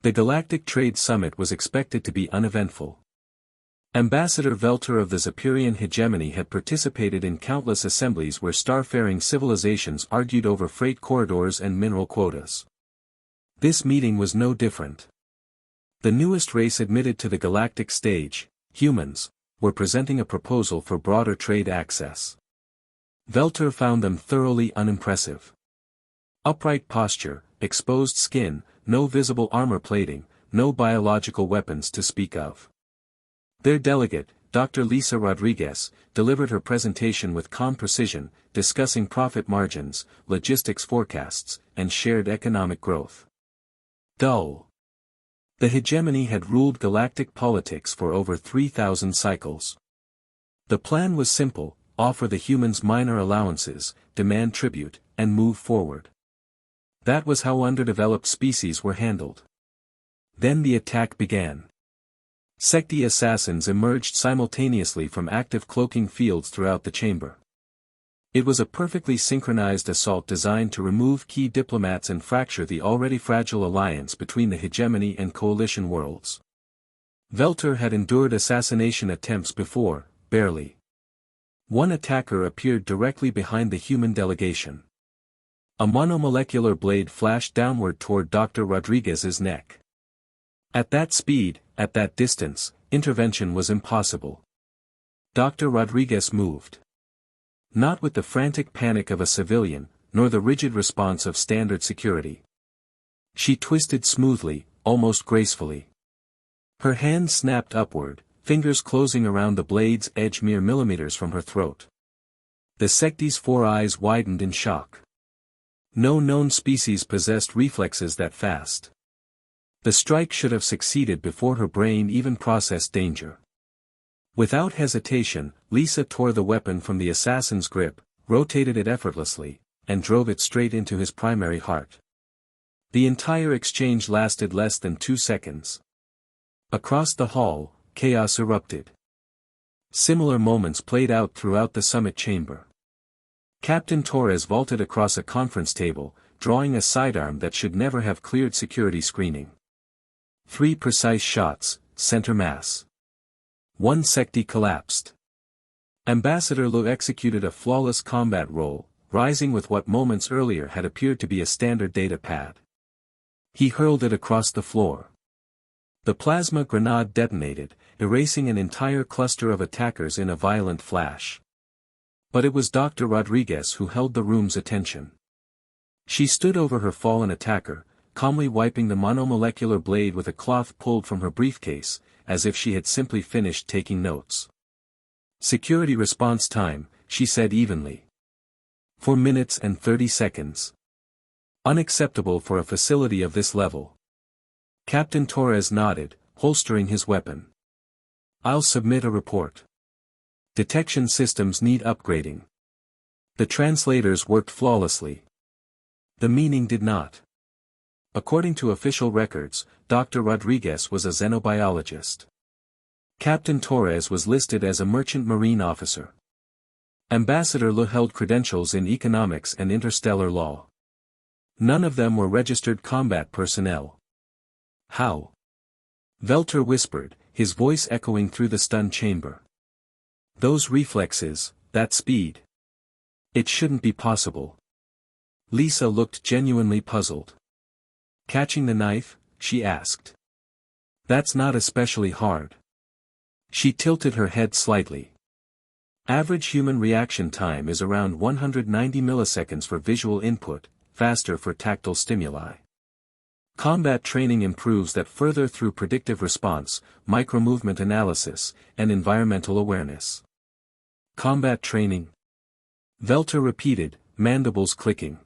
The Galactic Trade Summit was expected to be uneventful. Ambassador Velter of the Zephyrian hegemony had participated in countless assemblies where starfaring civilizations argued over freight corridors and mineral quotas. This meeting was no different. The newest race admitted to the galactic stage, humans, were presenting a proposal for broader trade access. Velter found them thoroughly unimpressive. Upright posture, exposed skin, no visible armor plating, no biological weapons to speak of. Their delegate, Dr. Lisa Rodriguez, delivered her presentation with calm precision, discussing profit margins, logistics forecasts, and shared economic growth. Dull. The hegemony had ruled galactic politics for over 3,000 cycles. The plan was simple: offer the humans minor allowances, demand tribute, and move forward. That was how underdeveloped species were handled. Then the attack began. Secti assassins emerged simultaneously from active cloaking fields throughout the chamber. It was a perfectly synchronized assault designed to remove key diplomats and fracture the already fragile alliance between the hegemony and coalition worlds. Velter had endured assassination attempts before, barely. One attacker appeared directly behind the human delegation. A monomolecular blade flashed downward toward Dr. Rodriguez's neck. At that speed, at that distance, intervention was impossible. Dr. Rodriguez moved. Not with the frantic panic of a civilian, nor the rigid response of standard security. She twisted smoothly, almost gracefully. Her hand snapped upward, fingers closing around the blade's edge mere millimeters from her throat. The Secti's 4 eyes widened in shock. No known species possessed reflexes that fast. The strike should have succeeded before her brain even processed danger. Without hesitation, Lisa tore the weapon from the assassin's grip, rotated it effortlessly, and drove it straight into his primary heart. The entire exchange lasted less than 2 seconds. Across the hall, chaos erupted. Similar moments played out throughout the summit chamber. Captain Torres vaulted across a conference table, drawing a sidearm that should never have cleared security screening. 3 precise shots, center mass. 1 Secti collapsed. Ambassador Lu executed a flawless combat roll, rising with what moments earlier had appeared to be a standard data pad. He hurled it across the floor. The plasma grenade detonated, erasing an entire cluster of attackers in a violent flash. But it was Dr. Rodriguez who held the room's attention. She stood over her fallen attacker, calmly wiping the monomolecular blade with a cloth pulled from her briefcase, as if she had simply finished taking notes. Security response time, she said evenly. 4 minutes and 30 seconds. Unacceptable for a facility of this level. Captain Torres nodded, holstering his weapon. I'll submit a report. Detection systems need upgrading. The translators worked flawlessly. The meaning did not. According to official records, Dr. Rodriguez was a xenobiologist. Captain Torres was listed as a merchant marine officer. Ambassador Lu held credentials in economics and interstellar law. None of them were registered combat personnel. How? Velter whispered, his voice echoing through the stunned chamber. Those reflexes, that speed. It shouldn't be possible. Lisa looked genuinely puzzled. Catching the knife? She asked. That's not especially hard. She tilted her head slightly. Average human reaction time is around 190 milliseconds for visual input, faster for tactile stimuli. Combat training improves that further through predictive response, micromovement analysis, and environmental awareness. Combat training? Velter repeated, mandibles clicking.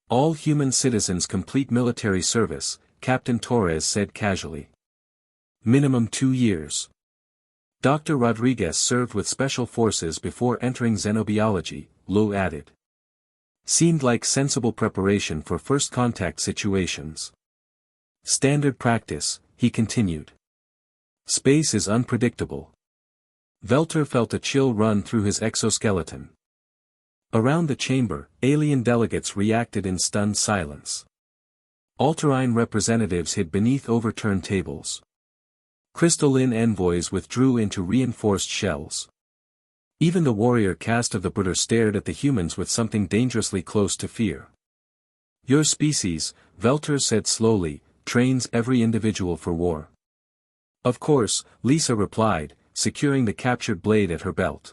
All human citizens complete military service, Captain Torres said casually. Minimum 2 years. Dr. Rodriguez served with special forces before entering xenobiology, Lu added. Seemed like sensible preparation for first contact situations. Standard practice, he continued. Space is unpredictable. Velter felt a chill run through his exoskeleton. Around the chamber, alien delegates reacted in stunned silence. Alterine representatives hid beneath overturned tables. Crystalline envoys withdrew into reinforced shells. Even the warrior caste of the Predator stared at the humans with something dangerously close to fear. Your species, Velter said slowly, trains every individual for war. Of course, Lisa replied, securing the captured blade at her belt.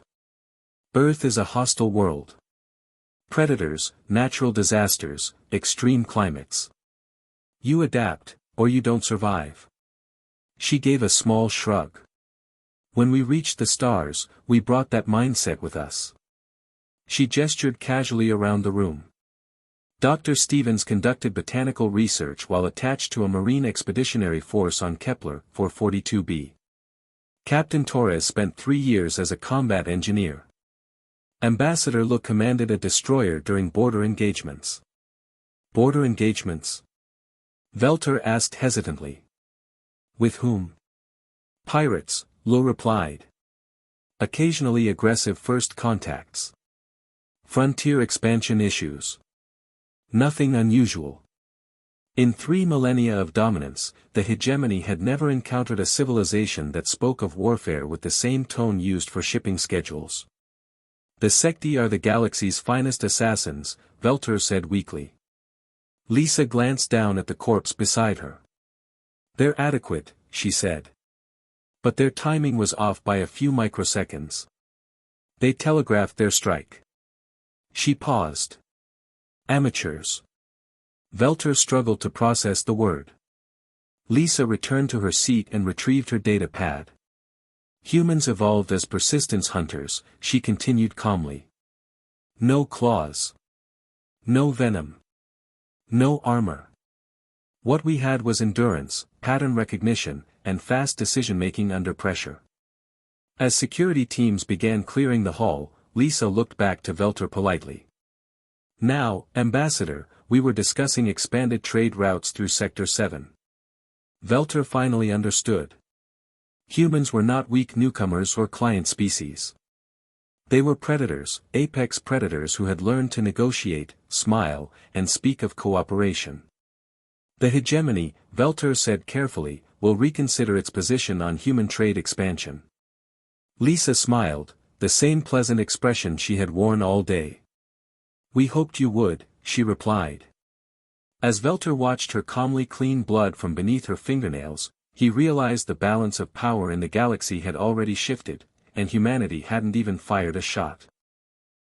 Earth is a hostile world. Predators, natural disasters, extreme climates. You adapt, or you don't survive. She gave a small shrug. When we reached the stars, we brought that mindset with us. She gestured casually around the room. Dr. Stevens conducted botanical research while attached to a Marine Expeditionary Force on Kepler 442b. Captain Torres spent 3 years as a combat engineer. Ambassador Lu commanded a destroyer during border engagements. Border engagements? Velter asked hesitantly. With whom? Pirates, Lu replied. Occasionally aggressive first contacts. Frontier expansion issues. Nothing unusual. In 3 millennia of dominance, the hegemony had never encountered a civilization that spoke of warfare with the same tone used for shipping schedules. The Secti are the galaxy's finest assassins, Velter said weakly. Lisa glanced down at the corpse beside her. They're adequate, she said. But their timing was off by a few microseconds. They telegraphed their strike. She paused. Amateurs. Velter struggled to process the word. Lisa returned to her seat and retrieved her data pad. Humans evolved as persistence hunters, she continued calmly. No claws. No venom. No armor. What we had was endurance, pattern recognition, and fast decision-making under pressure. As security teams began clearing the hall, Lisa looked back to Velter politely. Now, Ambassador, we were discussing expanded trade routes through Sector 7. Velter finally understood. Humans were not weak newcomers or client species. They were predators, apex predators who had learned to negotiate, smile, and speak of cooperation. The hegemony, Velter said carefully, will reconsider its position on human trade expansion. Lisa smiled, the same pleasant expression she had worn all day. We hoped you would, she replied. As Velter watched her calmly clean blood from beneath her fingernails, he realized the balance of power in the galaxy had already shifted, and humanity hadn't even fired a shot.